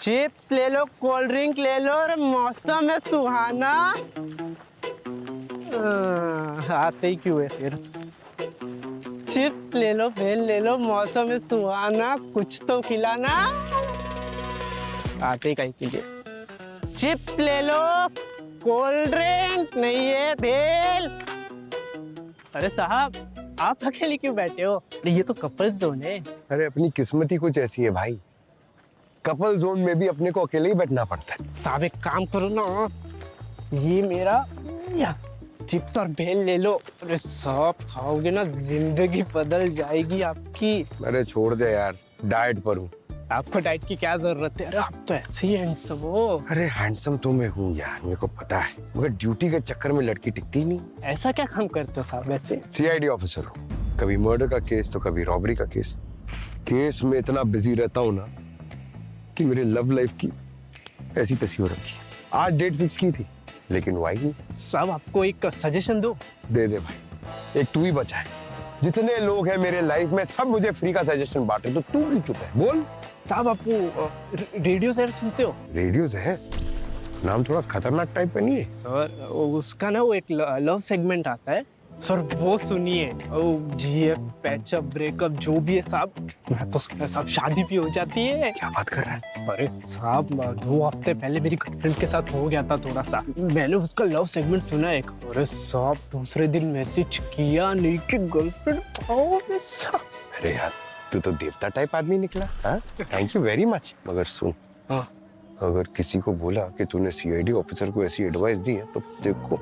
Chips ले लो, cold drink ले लो और मौसम है सुहाना। आते ही क्यों है फिर? चिप्स ले लो, भेल ले लो, मौसम है सुहाना, कुछ तो खिलाना। आते ही कहीं के लिए। चिप्स ले लो, कोल्ड ड्रिंक नहीं है, भेल। अरे साहब, आप अकेले क्यों बैठे हो? ये तो कपल जोन है। अरे अपनी किस्मत ही कुछ ऐसी है भाई, कपल जोन में भी अपने को अकेले ही बैठना पड़ता है। साहब एक काम करो ना, ये मेरा या चिप्स और भेल ले लो। अरे साहब खाओगे ना जिंदगी बदल जाएगी आपकी। अरे छोड़ दे यार, डाइट पर हूँ। आपको डाइट की क्या जरूरत है? अरे आप तो ऐसे ही हैंडसम हो। अरे हैंडसम तो मैं हूँ यार, मेरे को पता है, मगर ड्यूटी के चक्कर में लड़की टिकती नहीं। ऐसा क्या काम करते हो साहब वैसे? सीआईडी ऑफिसर हूँ, कभी मर्डर का केस तो कभी रॉबरी का केस। केस में इतना बिजी रहता हूँ ना कि मेरे लव लाइफ की ऐसी तैसी हो रखी है। आज डेट फिक्स की थी लेकिन वो आई नहीं। साहब आपको एक सजेशन दो। दे दे भाई, एक तू ही बचा है। जितने लोग हैं मेरे लाइफ में सब मुझे फ्री का सजेशन बांटे, तो तू क्यों चुप है? बोल। साहब आप रेडियो सर सुनते हो? रेडियो से है, नाम थोड़ा खतरनाक टाइप का नहीं है? सर उसका ना वो एक लव सेगमेंट आता है सर, वो सुनिए। जीएफ, पैचअप, ब्रेकअप जो भी है साहब, मैं तो सुना साहब शादी भी हो जाती है। क्या बात कर रहा है? अरे साहब 2 हफ्ते पहले मेरी गर्लफ्रेंड के साथ हो गया था थोड़ा सा, मैंने उसका लव सेगमेंट सुना एक। अरे साहब दूसरे दिन मैसेज किया नहीं कि गर्लफ्रेंड आओ साहब। अरे यार तू तो देवता टाइप आदमी निकला। हाँ, थैंक यू वेरी मच। मगर सुन, हाँ अगर किसी को बोला कि तूने सीआईडी ऑफिसर को ऐसी एडवाइस दी है तो देखो,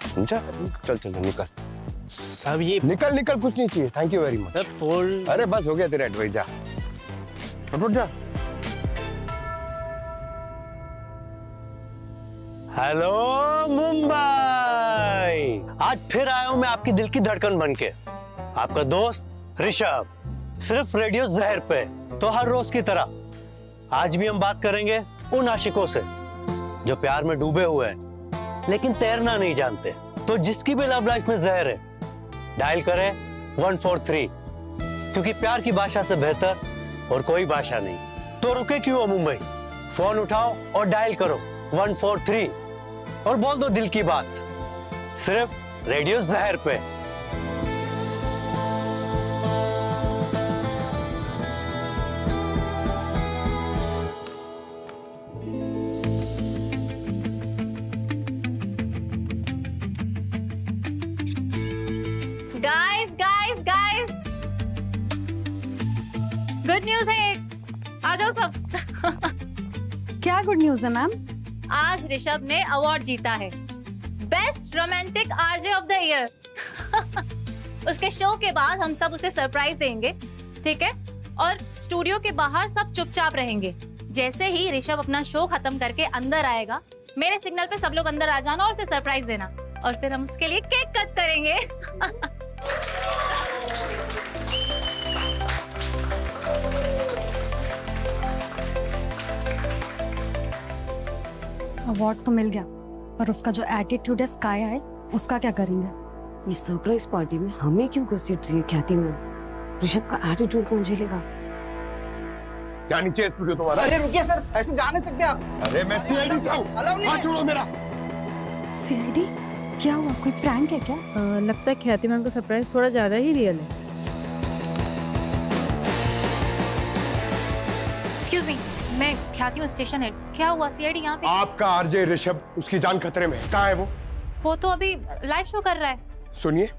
समझा? चल चल निकल साहब। ये निकल निकल, कुछ नहीं चाहिए, थैंक यू वेरी मच। अरे बस हो गया तेरा एडवाइस, जा फटाफट जा। हेलो मुंबई, आज फिर आया हूं मैं आपकी दिल की धड़कन बनके, आपका दोस्त ऋषभ, सिर्फ रेडियो जहर पे। तो हर रोज की तरह आज भी हम बात करेंगे उन आशिकों से जो प्यार में डूबे हुए हैं लेकिन तैरना नहीं जानते। तो जिसकी भी लव लाइफ में जहर है, डायल करें 143, क्योंकि प्यार की भाषा से बेहतर और कोई भाषा नहीं। तो रुके क्यों हो मुंबई, फोन उठाओ और डायल करो 143 और बोल दो दिल की बात, सिर्फ रेडियो जहर पे। गाइस गुड न्यूज है, आ जाओ सब। क्या गुड न्यूज है मैम? आज ऋषभ ने अवार्ड जीता है, best romantic RJ of the year. उसके शो के बाद हम सब उसे सरप्राइज देंगे, ठीक है? और स्टूडियो के बाहर सब चुपचाप रहेंगे। जैसे ही ऋषभ अपना शो खत्म करके अंदर आएगा, मेरे सिग्नल पे सब लोग अंदर आ जाना और उसे सरप्राइज देना, और फिर हम उसके लिए केक कट करेंगे। अवार्ड तो मिल गया, पर उसका जो एटीट्यूड है स्काई है, उसका क्या करेंगे? ये सरप्राइज पार्टी में हमें क्यों घसीट रही है ख्याति मैम? ऋषभ का एटीट्यूड कौन झेलेगा? क्या नीचे है स्टूडियो तुम्हारा? अरे रुकिए सर, ऐसे जा नहीं सकते आप। अरे मैं सीआईडी से हूँ, हाथ छोड़ो मेरा। सीआईडी? क्या हुआ, कोई प्रैंक है क्या? लगता है ख्याति मैम का सरप्राइज थोड़ा ज्यादा ही रियल है। एक्सक्यूज मी, मैं ख्याति हूँ स्टेशन हेड। क्या हुआ सीआईडी यहाँ पे? आपका आरजे ऋषभ, उसकी जान खतरे में है। कहाँ है वो? वो तो अभी लाइव शो कर रहा है। सुनिए,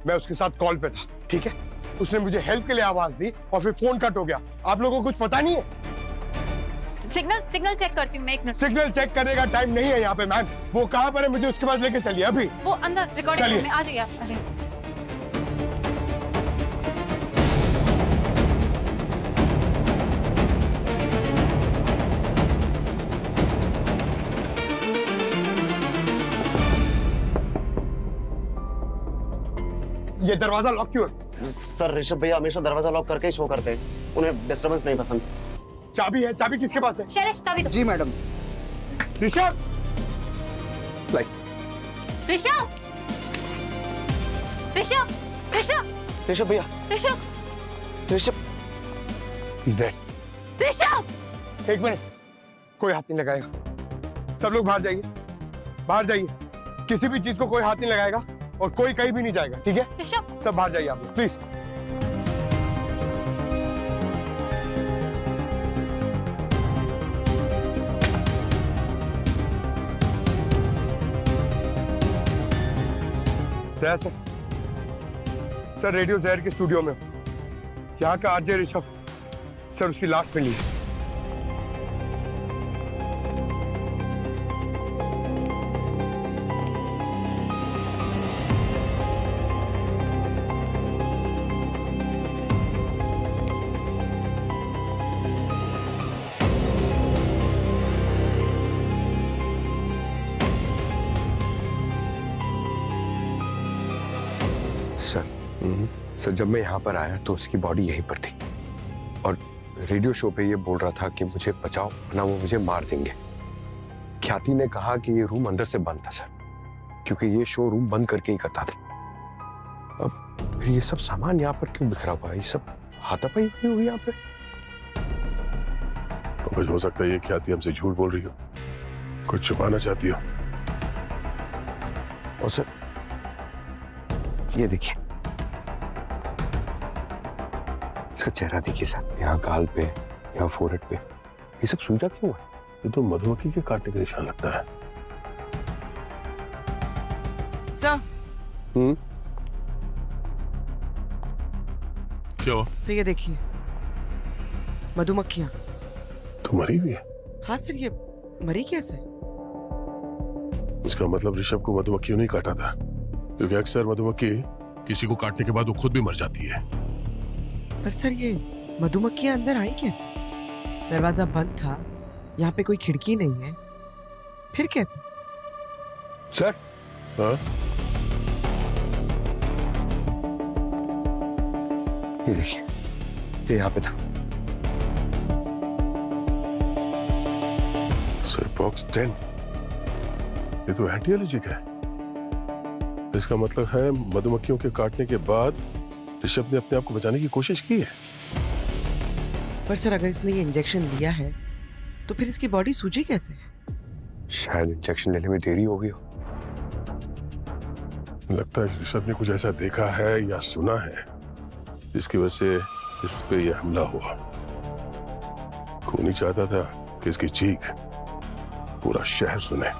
मैं उसके साथ कॉल पे था, ठीक है? उसने मुझे हेल्प के लिए आवाज दी और फिर फोन कट हो गया। आप लोगों को कुछ पता नहीं है? सिग्नल चेक करती हूँ मैं, एक मिनट। सिग्नल चेक करने का टाइम नहीं है यहाँ पे मैम। वो कहाँ पर है, मुझे उसके पास लेके चलिए अभी। वो अंदर रिकॉर्डिंग रूम में। आ जाइए आप, आ जाइए। ये दरवाजा लॉक क्यों है? सर ऋषभ भैया हमेशा दरवाजा लॉक करके ही शो करते हैं, उन्हें डिस्टर्बेंस नहीं पसंद। चाबी है? चाबी किसके पास है? शैलेश चाबी दो। जी मैडम। ऋषभ, ऋषभ ऋषभ ऋषभ ऋषभ भैया, ऋषभ ऋषभ He's dead। ऋषभ एक मिनट, कोई हाथ नहीं लगाएगा। सब लोग बाहर जाइए, बाहर जाइए। किसी भी चीज को कोई हाथ नहीं लगाएगा और कोई कहीं भी नहीं जाएगा, ठीक है? ऋषभ, सब बाहर जाइए आप लोग, प्लीज। दया सर रेडियो जहर के स्टूडियो में यहाँ का आरजे ऋषभ सर, उसकी लाश मिली है। सर जब मैं यहाँ पर आया तो उसकी बॉडी यहीं पर थी और रेडियो शो पे ये बोल रहा था कि मुझे बचाओ वरना वो मुझे मार देंगे। ख्याति ने कहा कि ये रूम अंदर से बंद था सर, क्योंकि ये शो रूम बंद करके ही करता था। अब फिर ये सब सामान यहाँ पर क्यों बिखरा हुआ है? ये सब हाथापाई हुई हुई यहाँ पे। तो कुछ हो सकता है ये ख्याति हमसे झूठ बोल रही हो, कुछ छुपाना चाहती हो। और सर ये देखिए, इसका चेहरा देखिए सर, यहाँ गाल पे, यहाँ फोरहेड पे, ये सब सूजा क्यों है? ये तो मधुमक्खी के काटने का निशान लगता है। सर क्या हुआ? सर ये देखिए, मधुमक्खियाँ। तो मरी हुई है? हाँ सर, ये मरी कैसे? इसका मतलब ऋषभ को मधुमक्खियों ने काटा था, क्योंकि अक्सर मधुमक्खी किसी को काटने के बाद वो खुद भी मर जाती है। पर सर ये मधुमक्खियाँ अंदर आई कैसे? दरवाजा बंद था, यहाँ पे कोई खिड़की नहीं है, फिर कैसे? सर हाँ? ये देखिए, ये यहाँ पे था सर, बॉक्स 10। ये तो एंटी एलर्जिक है। इसका मतलब है मधुमक्खियों के काटने के बाद ऋषभ ने अपने आप को बचाने की कोशिश की है। पर सर अगर इसने ये इंजेक्शन लिया है तो फिर इसकी बॉडी सूजी कैसे? शायद इंजेक्शन लेने में देरी हो गई हो। लगता है ऋषभ ने कुछ ऐसा देखा है या सुना है जिसकी वजह से इस पे यह हमला हुआ। खूनी चाहता था कि इसकी चीख पूरा शहर सुने।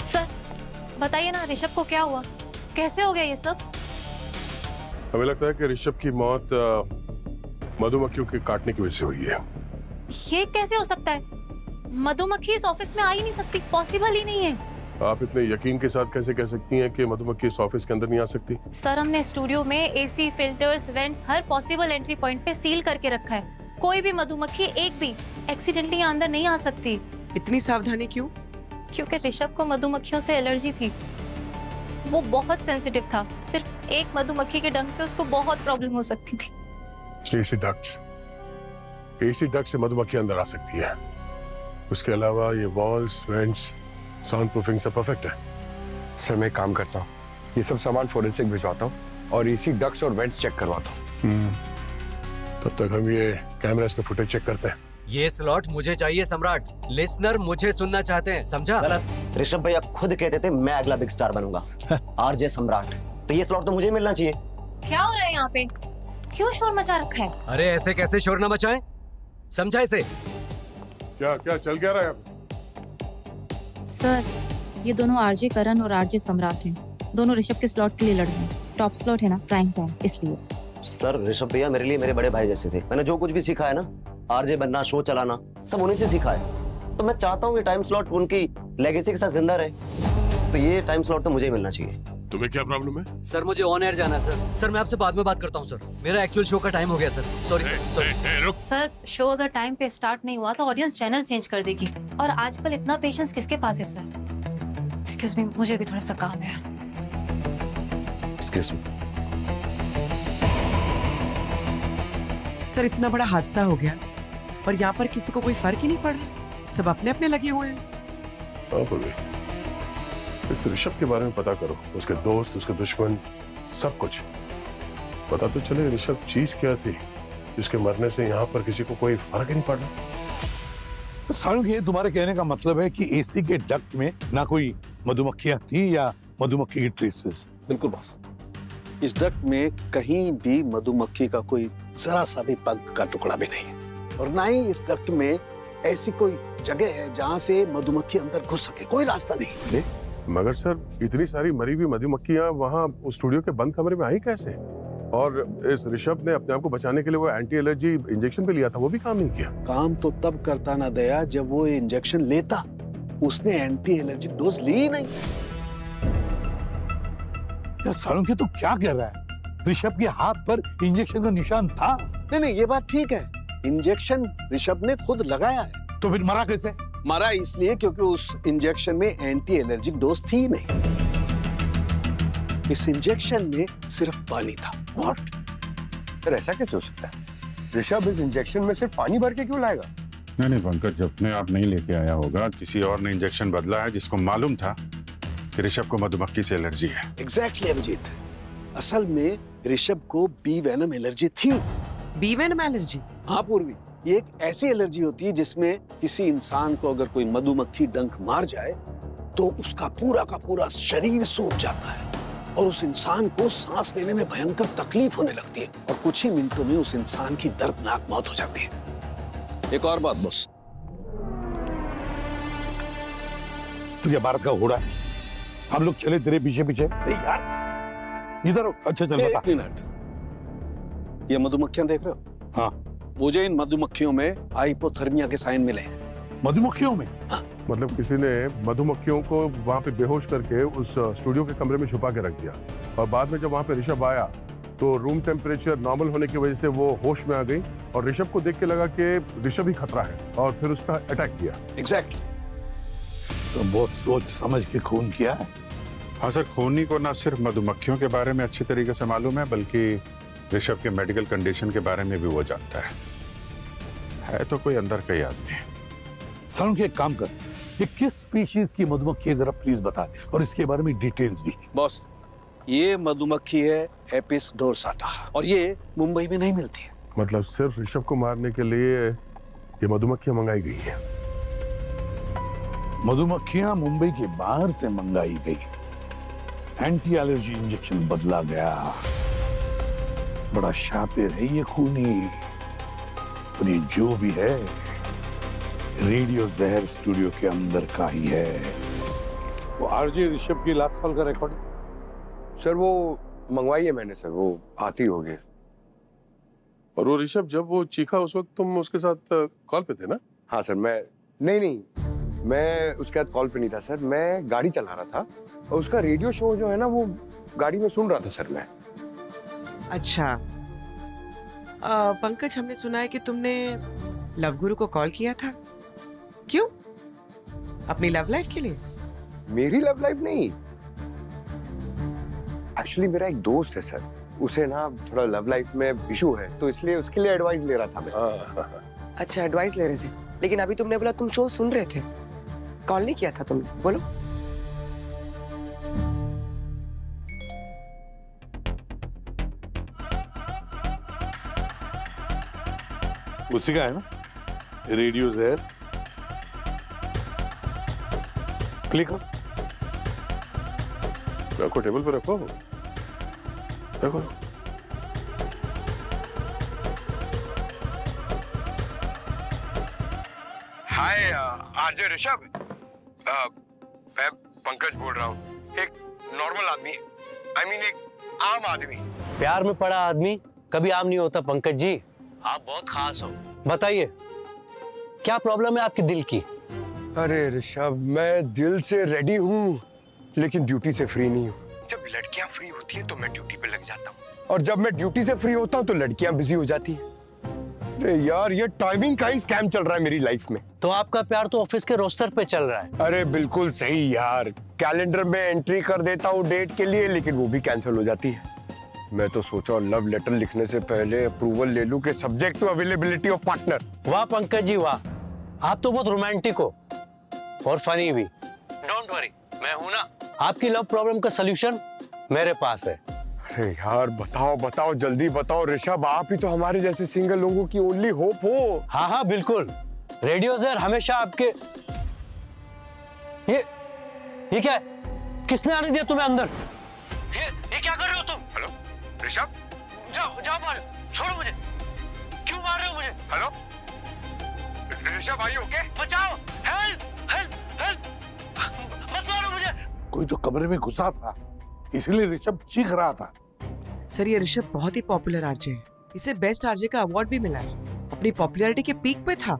सर बताइए ना, ऋषभ को क्या हुआ, कैसे हो गया ये सब? हमें लगता है कि ऋषभ की मौत मधुमक्खियों के काटने की वजह से हुई है। ये कैसे हो सकता है? मधुमक्खी इस ऑफिस में आ ही नहीं सकती, पॉसिबल ही नहीं है। आप इतने यकीन के साथ कैसे कह सकती हैं कि मधुमक्खी इस ऑफिस के अंदर नहीं आ सकती? सर हमने स्टूडियो में एसी, फिल्टर्स, वेंट्स, हर पॉसिबल एंट्री पॉइंट पे सील करके रखा है। कोई भी मधुमक्खी एक भी एक्सीडेंटली यहाँ अंदर नहीं आ सकती। इतनी सावधानी क्यों? क्योंकि ऋषभ को मधुमक्खियों से एलर्जी थी, वो बहुत सेंसिटिव था। सिर्फ एक मधुमक्खी के डंक से उसको बहुत प्रॉब्लम हो सकती थी। एसी डक्ट से मधुमक्खी अंदर आ सकती है। उसके अलावा ये वॉल्स, वेंट्स, साउंड प्रूफिंग सब परफेक्ट है। सर मैं एक काम करता हूँ, ये सब सामान फोरेंसिक भिजवाता हूँ और एसी डक्ट्स और वेंट्स चेक करवाता हूँ। तब तक हम ये कैमरास का फुटेज चेक करते हैं। ये स्लॉट मुझे चाहिए सम्राट, लिसनर मुझे सुनना चाहते हैं, समझा? गलत। ऋषभ भैया खुद कहते थे मैं अगला बिग स्टार बनूंगा, आरजे सम्राट, तो ये स्लॉट तो मुझे मिलना चाहिए। क्या हो रहा है यहाँ पे? क्यों शोर मचा रखा है? अरे ऐसे कैसे शोर न मचाएं, समझा इसे? क्या क्या चल क्या रहा है? सर ये दोनों आरजे करण और आरजे सम्राट हैं। दोनों ऋषभ के स्लॉट के लिए लड़ रहे हैं। टॉप स्लॉट है ना, प्राइम टाइम, इसलिए। सर ऋषभ भैया मेरे लिए मेरे बड़े भाई जैसे थे। मैंने जो कुछ भी सीखा है ना, आरजे बनना, शो चलाना, सब उन्हीं से सीखा है। तो मैं चाहता हूँ कि टाइम स्लॉट उनकी लेगेसी के साथ जिंदा रहे। तो ये टाइम स्लॉट तो मुझे ही मिलना चाहिए। तुम्हें क्या प्रॉब्लम है? सर मुझे ऑन एयर जाना है सर। सर मैं आपसे बाद में बात करता हूँ सर, मेरा एक्चुअल शो का टाइम हो गया सर। Sorry sir. रुक। सर शो अगर टाइम पे स्टार्ट नहीं हुआ तो ऑडियंस चैनल चेंज कर देगी, और आजकल इतना पेशेंस किसके पास है सर? एक्सक्यूज मी, मुझे भी थोड़ा सा काम है। Excuse me. सर इतना बड़ा हादसा हो गया और यहाँ पर किसी को कोई फर्क ही नहीं पड़ रहा, सब अपने अपने लगे हुए हैं। हाँ पूर्वी, इस ऋषभ के बारे में पता करो, उसके दोस्त, उसके दुश्मन, सब कुछ पता तो चले ऋषभ चीज क्या थी जिसके मरने से यहाँ पर किसी को कोई फर्क ही नहीं पड़ रहा। तो सारुण, ये तुम्हारे कहने का मतलब है कि एसी के डक्ट में ना कोई मधुमक्खियां थी या मधुमक्खी की ट्रेसेस? बिल्कुल बॉस, इस डक्ट में कहीं भी मधुमक्खी का कोई जरा सा भी पंख का टुकड़ा भी नहीं है, और ना ही इस डक्ट में ऐसी कोई जगह है जहां से मधुमक्खी अंदर घुस सके, कोई रास्ता नहीं। मगर सर, इतनी सारी मरी हुई मधुमक्खियां वहाँ उस स्टूडियो के बंद कमरे में आई कैसे? और इस ऋषभ ने अपने आप को बचाने के लिए वो एंटी एलर्जी इंजेक्शन भी लिया था, वो भी काम नहीं किया। काम तो तब करता ना दया जब वो इंजेक्शन लेता, उसने एंटी एलर्जिक डोज ली ही नहीं। यार सारुण, के तो क्या कह रहा है? ऋषभ के हाथ पर इंजेक्शन का निशान था। नहीं, ये बात ठीक है, इंजेक्शन ऋषभ ने खुद लगाया है। तो फिर मरा कैसे? मरा इसलिए क्योंकि उस इंजेक्शन में एंटी एलर्जिक डोज थी नहीं, इस इंजेक्शन में सिर्फ पानी था। व्हाट? सर ऐसा कैसे हो सकता है? ऋषभ इस इंजेक्शन में सिर्फ पानी भर के क्यों लाएगा? नहीं पंकज, अपने आप नहीं लेके आया होगा, किसी और ने इंजेक्शन बदला है जिसको मालूम था कि ऋषभ को मधुमक्खी से एलर्जी है। एग्जैक्टली अभिजीत, असल में ऋषभ को बी वेनम एलर्जी थी। Bee venom allergy? हाँ पूर्वी, ये एक ऐसी एलर्जी होती है जिसमें किसी इंसान को अगर कोई मधुमक्खी डंक मार जाए तो उसका पूरा का पूरा शरीर सूख जाता है और उस इंसान को सांस लेने में भयंकर तकलीफ होने लगती है और कुछ ही मिनटों में उस इंसान की दर्दनाक मौत हो जाती है। एक और बात बॉस, तुझे भारत का घोड़ा है, हम लोग चले तेरे पीछे पीछे। यार इधर, अच्छा चल बता। एक मिनट, ये मधुमक्खियां देख रहे हो? हाँ। मुझे इन मधुमक्खियों में हाइपोथर्मिया के साइन मिले हैं। मधुमक्खियों में? हाँ। मतलब किसी ने मधुमक्खियों को वहाँ पे बेहोश करके उस स्टूडियो के कमरे में छुपा के रख दिया, और बाद में जब वहाँ पे ऋषभ आया तो रूम टेम्परेचर नॉर्मल होने की वजह से वो होश में आ गई और ऋषभ को देख के लगा कि ऋषभ ही खतरा है और फिर उसका अटैक किया। एग्जैक्टली। तो बहुत सोच समझ के खून किया है। हाँ सर, खूनी को न सिर्फ मधुमक्खियों के बारे में अच्छी तरीके से मालूम है, बल्कि ऋषभ के मेडिकल कंडीशन के बारे में भी वो जानता है तो कोई अंदर का ही आदमी। सारुण के एक काम कर, ये किस स्पीशीज की मधुमक्खी है जरा प्लीज बता दे, और इसके बारे में डिटेल्स भी। बॉस, ये मधुमक्खी है एपिस डोर्साटा और ये मुंबई में नहीं मिलती है। मतलब सिर्फ ऋषभ को मारने के लिए ये मधुमक्खियां मंगाई गई हैं। मधुमक्खियां मुंबई के बाहर से मंगाई गई, एंटी एलर्जी इंजेक्शन बदला गया। बड़ा शातिर है ये खूनी, और ये जो भी है रेडियो जहर स्टूडियो के अंदर का ही है। वो आरजे ऋषभ की लास्ट कॉल का रिकॉर्ड? सर वो मंगवाई है मैंने सर, वो आती होगी। और वो ऋषभ जब वो चीखा उस वक्त तुम उसके साथ कॉल पे थे ना? हाँ सर, नहीं मैं उसके साथ कॉल पे नहीं था सर, मैं गाड़ी चला रहा था और उसका रेडियो शो जो है ना वो गाड़ी में सुन रहा था सर मैं। अच्छा पंकज, हमने सुना है कि तुमने लव गुरु को कॉल किया था, क्यों? अपनी लव लाइफ के लिए? मेरी लव लाइफ नहीं, एक्चुअली मेरा एक दोस्त है सर, उसे ना थोड़ा लव लाइफ में इशू है तो इसलिए उसके लिए एडवाइस ले रहा था मैं। अच्छा, एडवाइस ले रहे थे, लेकिन अभी तुमने बोला तुम शो सुन रहे थे, कॉल नहीं किया था तुमने, बोलो। उसी का है ना रेडियो जहर? क्लिक करो। रखो, टेबल पे रखो। हाय आरजे ऋषभ, मैं पंकज बोल रहा हूँ। एक नॉर्मल आदमी, आई मीन एक आम आदमी। प्यार में पड़ा आदमी कभी आम नहीं होता पंकज जी, आप बहुत खास हो। बताइए क्या प्रॉब्लम है आपकी दिल की? अरे ऋषभ, मैं दिल से रेडी हूँ लेकिन ड्यूटी से फ्री नहीं हूँ। जब लड़कियां फ्री होती हैं तो मैं ड्यूटी पे लग जाता हूँ, और जब मैं ड्यूटी से फ्री होता हूँ तो लड़कियां बिजी हो जाती हैं। अरे यार, ये टाइमिंग का ही स्कैम चल रहा है मेरी लाइफ में। तो आपका प्यार तो ऑफिस के रोस्टर पे चल रहा है। अरे बिल्कुल सही यार, कैलेंडर में एंट्री कर देता हूँ डेट के लिए, लेकिन वो भी कैंसिल हो जाती है। मैं तो सोचा लव लेटर लिखने से पहले अप्रूवल ले लूं कि subject to availability of partner. वाह पंकज जी वाह, आप तो बहुत रोमांटिक हो और फनी भी। डोंट वरी, मैं हूं ना, आपकी लव प्रॉब्लम का सलूशन मेरे पास है। अरे यार बताओ बताओ जल्दी बताओ ऋषभ, आप ही तो हमारे जैसे सिंगल लोगों की ओनली होप हो। हाँ हाँ बिल्कुल, रेडियो जहर हमेशा आपके। ये क्या है? किसने आने दिया तुम्हें अंदर? ये क्या कर रहे हो तुम? हेलो ऋषभ, जाओ जाओ बाहर, छोड़ो मुझे। क्यों मार रहे हो मुझे? हेलो ऋषभ, आई ओके? बचाओ, हेल्प हेल्प हेल्प, मत मारो मुझे। कोई तो कमरे में घुसा था, इसलिए ऋषभ चीख रहा था। सर ये ऋषभ बहुत ही पॉपुलर आरजे है, इसे बेस्ट आरजे का अवार्ड भी मिला है, अपनी पॉपुलैरिटी के पीक पे था।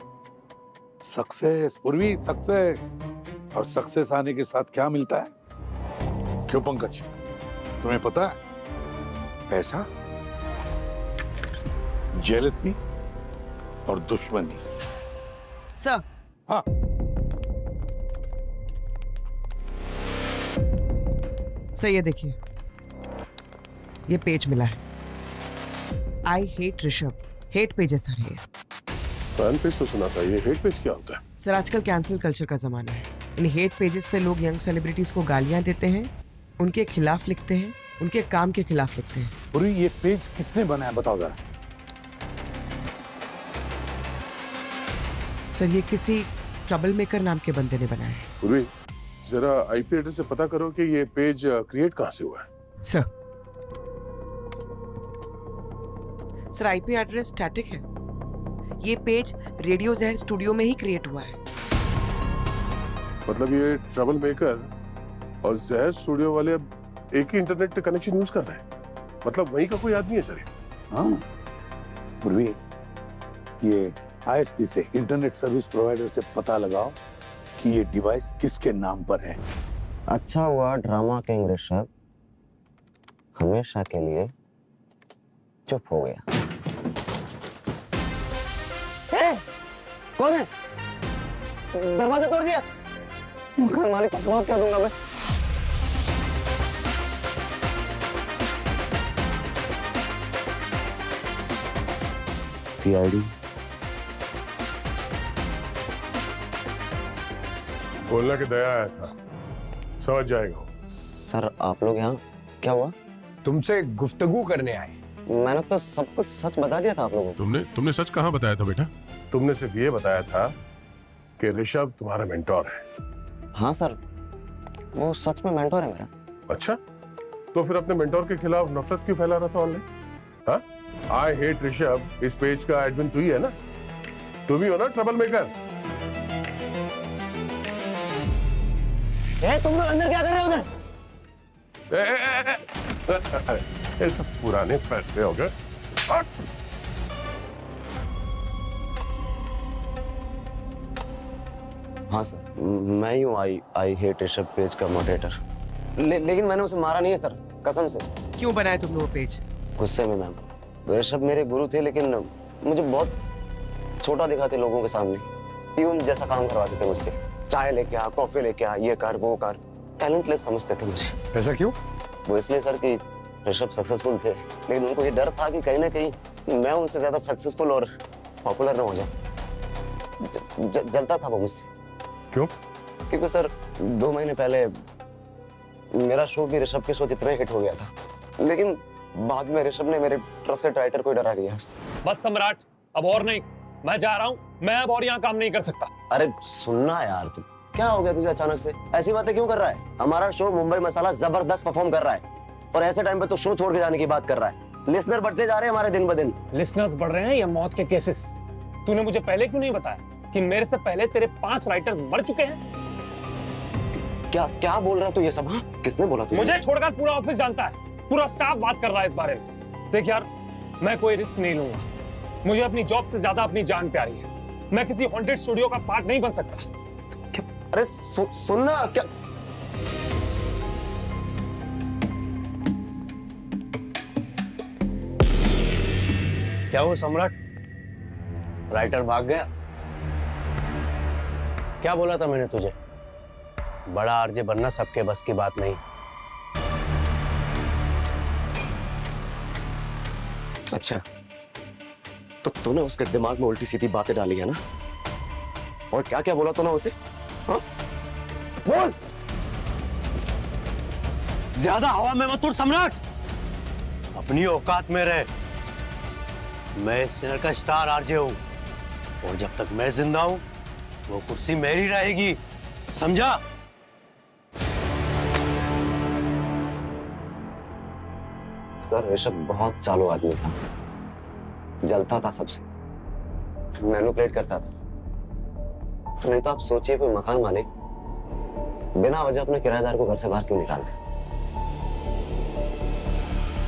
सक्सेस पूर्वी, सक्सेस। और सक्सेस आने के साथ क्या मिलता है? क्यों पंकज, तुम्हें पता है? पैसा, जेलसी और दुश्मनी। सर हाँ, सर ये देखिए, ये पेज मिला है, I hate Rishabh, hate page है सर ये। फैन पेज तो सुना था, ये हेट पेज क्या होता है? सर आजकल कैंसिल कल्चर का जमाना है, इन हेट पेजेस पे लोग यंग सेलिब्रिटीज को गालियां देते हैं, उनके खिलाफ लिखते हैं, उनके काम के खिलाफ लिखते हैं। पूरी ये पेज किसने बनाया बताओ जरा? सर ये किसी ट्रबल मेकर नाम के बंदे ने बनाया है। पूर्वी, जरा आईपी एड्रेस से पता करो कि ये पेज क्रिएट कहाँ से हुआ है। सर आईपी एड्रेस स्टैटिक है, ये पेज रेडियो जहर स्टूडियो में ही क्रिएट हुआ है। मतलब ये ट्रबल मेकर और जहर स्टूडियो वाले अब एक ही इंटरनेट कनेक्शन यूज कर रहे हैं, मतलब वहीं का कोई आदमी है सर ये? हाँ पूर्वी, ये आईएसपी से, इंटरनेट सर्विस प्रोवाइडर से पता लगाओ कि ये डिवाइस किसके नाम पर है। अच्छा हुआ ड्रामा किंग ऋषभ हमेशा के लिए चुप हो गया। कौन है? दरवाजा तोड़ दिया। मकान मालिक को जवाब क्या दूंगा मैं? सीआईडी बोलना कि दया आया था, समझ जाएगा। सर आप लोग यहाँ क्या हुआ? तुमसे गुफ्तगू करने आए। मैंने तो सब कुछ सच बता दिया था आप लोगों को। तुमने सच कहाँ बताया था बेटा? तुमने सिर्फ ये बताया था कि ऋषभ तुम्हारा मेंटोर है। हाँ सर, वो सच में मेंटोर है मेरा। अच्छा, तो फिर अपने मेंटोर के खिलाफ नफरत क्यों फैला रहा था ऑनलाइन? हाँ, आई हेट ऋषभ, इस पेज का एडमिन तू ही है ना? तुम ही हो ना ट्रबल मेकर? तुम लोग अंदर क्या कर रहे हो उधर? ये सब पुराने फैसले हो गए। हाँ सर, मैं ही हूँ आई हेट ऋषभ पेज का मॉडरेटर। लेकिन मैंने उसे मारा नहीं है सर, कसम से। क्यों बनाया तुमने वो पेज? गुस्से में मैम। ऋषभ मेरे गुरु थे, लेकिन मुझे बहुत छोटा दिखाते लोगों के सामने। प्यून जैसा काम करवाते थे मुझसे, चाय लेके आ, कॉफी लेके आ, ये कर वो कर, टैलेंटलेस समझते थे मुझे। ऐसा क्यों? वो इसलिए सर कि ऋषभ सक्सेसफुल थे, लेकिन उनको ये डर था कि कहीं ना कहीं मैं उनसे ज्यादा सक्सेसफुल और पॉपुलर ना हो जाऊं। जलता था वो मुझसे। क्यों? क्योंकि सर 2 महीने पहले मेरा शो भी ऋषभ के शो जितना हिट हो गया था, लेकिन बाद में ऋषभ ने मेरे ट्रस्टेड राइटर को डरा दिया। बस सम्राट, अब और नहीं, मैं जा रहा हूँ, मैं अब और यहाँ काम नहीं कर सकता। अरे सुनना यार, तू क्या हो गया तुझे अचानक से? ऐसी बातें क्यों कर रहा है? हमारा शो मुंबई मसाला जबरदस्त परफॉर्म कर रहा है, और ऐसे टाइम पे तो शो छोड़ के जाने की बात कर रहा है। लिसनर बढ़ते जा रहे हैं हमारे दिन ब दिन। लिसनर्स बढ़ रहे हैं या मौत के केसेस? तूने मुझे पहले क्यों नहीं बताया कि मेरे से पहले तेरे 5 राइटर्स मर चुके हैं? क्या बोल रहा है तू ये सब? हाँ, किसने बोला तुझे? मुझे छोड़कर पूरा ऑफिस जानता है, पूरा स्टाफ बात कर रहा है इस बारे में। देख यार, मैं कोई रिस्क नहीं लूंगा, मुझे अपनी जॉब से ज्यादा अपनी जान प्यारी है। मैं किसी हॉन्टेड स्टूडियो का पार्ट नहीं बन सकता। अरे सुनना क्या? क्या हुआ सम्राट? राइटर भाग गया? क्या बोला था मैंने तुझे? बड़ा आरजे बनना सबके बस की बात नहीं। अच्छा, तो तूने उसके दिमाग में उल्टी सीधी बातें डाली है ना? और क्या क्या बोला तूने उसे? हाँ? बोल। ज्यादा हवा में मत उड़ सम्राट। अपनी औकात में रहे। मैं इस चैनल का स्टार आरजे हूं और जब तक मैं जिंदा हूं वो कुर्सी मेरी रहेगी, समझा? सर ऋषभ बहुत चालू आदमी था, जलता था सबसे, मैनिपुलेट करता था। नहीं तो आप सोचिए कोई मकान मालिक बिना वजह अपने किराएदार को घर से बाहर क्यों निकालते?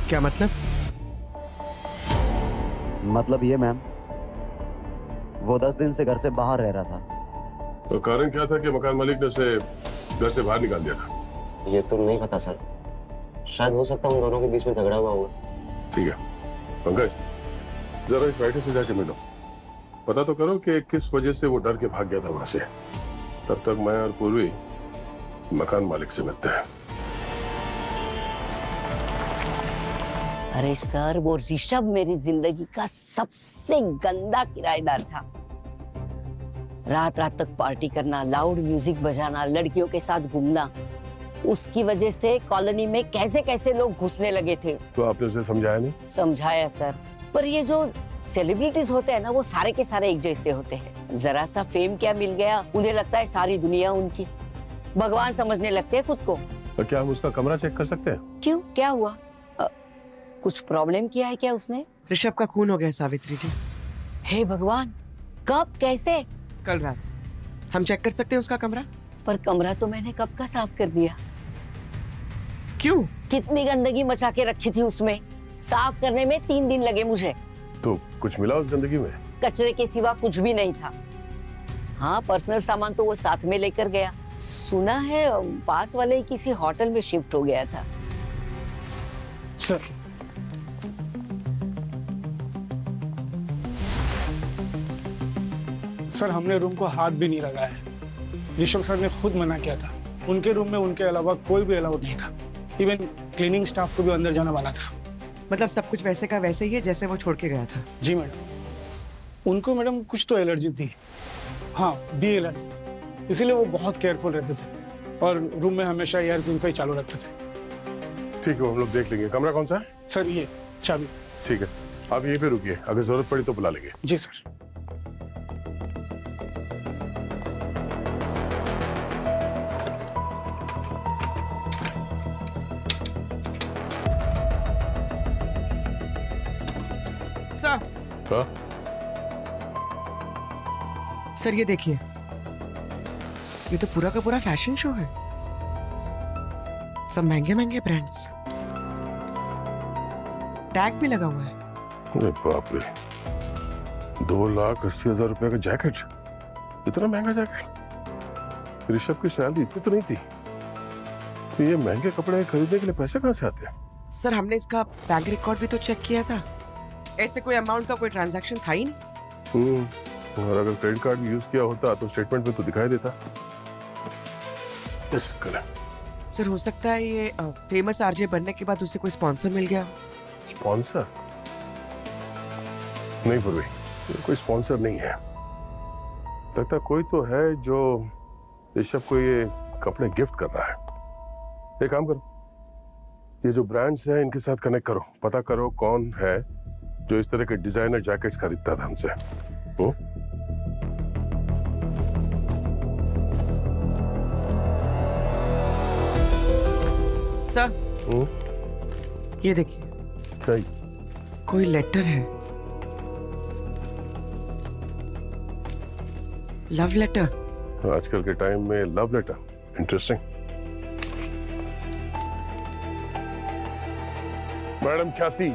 क्या मतलब? मतलब ये मैम, वो 10 दिन से घर से बाहर रह रहा था। तो कारण क्या था कि मकान मालिक ने उसे घर से बाहर निकाल दिया था? ये तो नहीं पता सर, शायद हो सकता है उन दोनों के बीच में झगड़ा हुआ होगा। ठीक है पंकज, जरा इस राइटर से जाके मिलो, पता तो करो कि किस वजह से वो डर के भाग गया था वहां से। तब तक मैं और पूर्वी मकान मालिक से मिलते हैं। अरे सर, वो ऋषभ मेरी जिंदगी का सबसे गंदा किराएदार था। रात रात तक पार्टी करना, लाउड म्यूजिक बजाना, लड़कियों के साथ घूमना, उसकी वजह से कॉलोनी में कैसे कैसे लोग घुसने लगे थे। तो आपने उसे समझाया नहीं? समझाया सर, पर ये जो सेलिब्रिटीज होते हैं ना, वो सारे के सारे एक जैसे होते हैं। जरा सा फेम क्या मिल गया, उन्हें लगता है सारी दुनिया उनकी, भगवान समझने लगते हैं खुद को। तो क्या हम उसका कमरा चेक कर सकते हैं? क्यों, क्या हुआ? कुछ प्रॉब्लम किया है क्या उसने? ऋषभ का खून हो गया सावित्री जी। हे भगवान, कब, कैसे? कल रात। हम चेक कर सकते हैं उसका कमरा? पर कमरा तो मैंने कब का साफ कर दिया। क्यों? कितनी गंदगी मचा के रखी थी उसमें, साफ करने में 3 दिन लगे मुझे। तो कुछ मिला उस गंदगी में? कचरे के सिवा कुछ भी नहीं था। हाँ, पर्सनल सामान तो वो साथ में लेकर गया। सुना है पास वाले किसी होटल में शिफ्ट हो गया था। सर हमने रूम को हाथ भी नहीं लगाया है। ऋषभ सर ने खुद मना किया था। उनके रूम में उनके अलावा कोई भी अलाउड नहीं था। इवन क्लीनिंग स्टाफ को भी अंदर जाना मना था। मतलब सब कुछ वैसे का वैसे ही है जैसे वो छोड़ के गया था? जी मैडम। उनको मैडम कुछ तो एलर्जी थी, हाँ बी एलर्जी, इसीलिए वो बहुत केयरफुल रहते थे और रूम में हमेशा एयर प्यूरिफायर चालू रखते थे। ठीक है, हम लोग देख लेंगे। कमरा कौन सा है? सर ये चाबी। ठीक है, आप यहीं पे रुकिए, अगर जरूरत पड़ी तो बुला लेंगे। जी सर। हाँ? सर ये देखिए, ये तो पूरा का पूरा फैशन शो है। सब महंगे महंगे ब्रांड्स, टैग भी लगा हुआ है। अरे बाप रे, 2,80,000 रुपए का जैकेट, इतना महंगा जैकेट? ऋषभ की सैलरी इतनी तो नहीं थी, तो ये महंगे कपड़े खरीदने के लिए पैसे कहाँ से आते हैं? सर हमने इसका बैंक रिकॉर्ड भी तो चेक किया था, ऐसे कोई अमाउंट का कोई ट्रांजैक्शन था ही नहीं। और अगर क्रेडिट कार्ड भी यूज किया होता तो स्टेटमेंट में तो दिखाई देता। सर हो सकता है ये फेमस आरजे बनने के बाद उसे कोई स्पॉन्सर मिल गया। स्पॉन्सर? नहीं पूर्वी, कोई स्पॉन्सर नहीं है। लगता कोई तो है जो ऋषभ को ये कपड़े गिफ्ट कर रहा है। एक काम करो, ये जो ब्रांड्स हैं इनके साथ कनेक्ट करो, पता करो कौन है जो इस तरह के डिजाइनर जैकेट्स खरीदता था हमसे। सर ये देखिए, क्या? कोई लेटर है, लव लेटर। आजकल के टाइम में लव लेटर, इंटरेस्टिंग। मैडम ख्याति।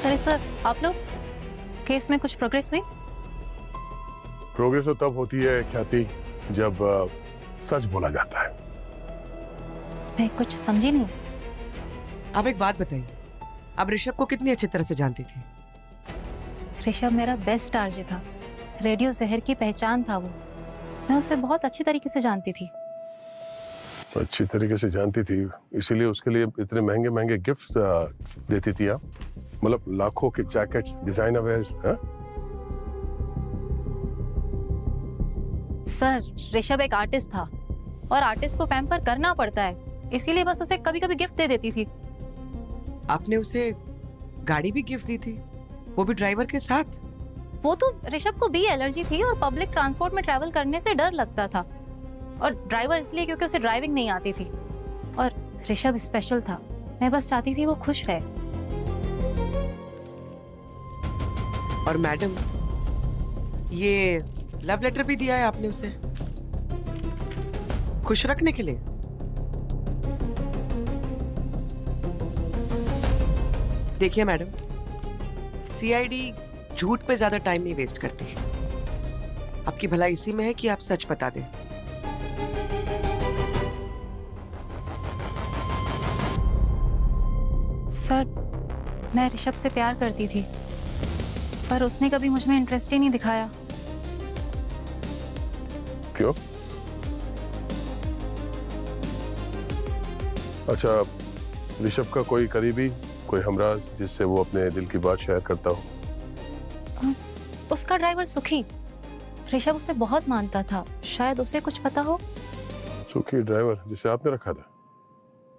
अरे सर, आप लोग, केस में कुछ प्रोग्रेस हुई? प्रोग्रेस तो तब होती है ख्याति जब सच बोला जाता है। मैं कुछ समझी नहीं। आप एक बात बताइए, आप ऋषभ को कितनी अच्छी तरह से जानती थी? ऋषभ मेरा बेस्ट आरजे था, रेडियो जहर की पहचान था वो। मैं उसे बहुत अच्छी तरीके से जानती थी। अच्छी तरीके से जानती थी, इसीलिए उसके लिए इतने महंगे महंगे गिफ्ट्स देती थी आप? मतलब लाखों के jackets, designer wears. Sir Rishabh एक आर्टिस्ट था और आर्टिस्ट को पैम्पर करना पड़ता है, इसीलिए बस उसे कभी कभी गिफ्ट दे देती थी। आपने उसे गाड़ी भी गिफ्ट दी थी, वो भी ड्राइवर के साथ। वो तो ऋषभ को भी एलर्जी थी और पब्लिक ट्रांसपोर्ट में ट्रैवल करने से डर लगता था, और ड्राइवर इसलिए क्योंकि उसे ड्राइविंग नहीं आती थी। और ऋषभ स्पेशल था, मैं बस चाहती थी वो खुश रहे। और मैडम, ये लव लेटर भी दिया है आपने उसे खुश रखने के लिए। देखिए मैडम, सीआईडी झूठ पे ज्यादा टाइम नहीं वेस्ट करती। आपकी भलाई इसी में है कि आप सच बता दें। सर, मैं ऋषभ से प्यार करती थी, पर उसने कभी मुझ में इंटरेस्ट ही नहीं दिखाया। क्यों? अच्छा, ऋषभ का कोई करीबी, कोई हमराज जिससे वो अपने दिल की बात शेयर करता हो? उसका ड्राइवर सुखी, ऋषभ उसे बहुत मानता था, शायद उसे कुछ पता हो। सुखी ड्राइवर जिसे आपने रखा था?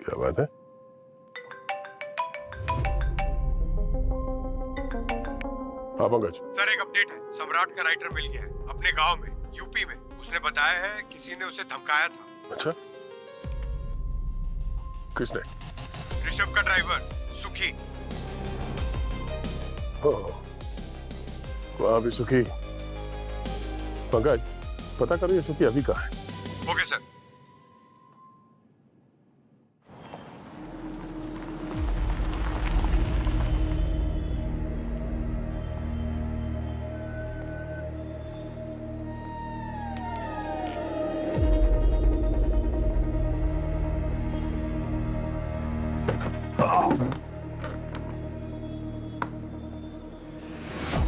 क्या बात है। हाँ पंकज। सर, एक अपडेट है। सम्राट का राइटर मिल गया है अपने गांव में, यूपी में। उसने बताया है किसी ने उसे धमकाया था। अच्छा, किसने? ऋषभ का ड्राइवर सुखी। वहां भी सुखी। पंकज, पता करो ये सुखी अभी कहाँ है। Okay sir.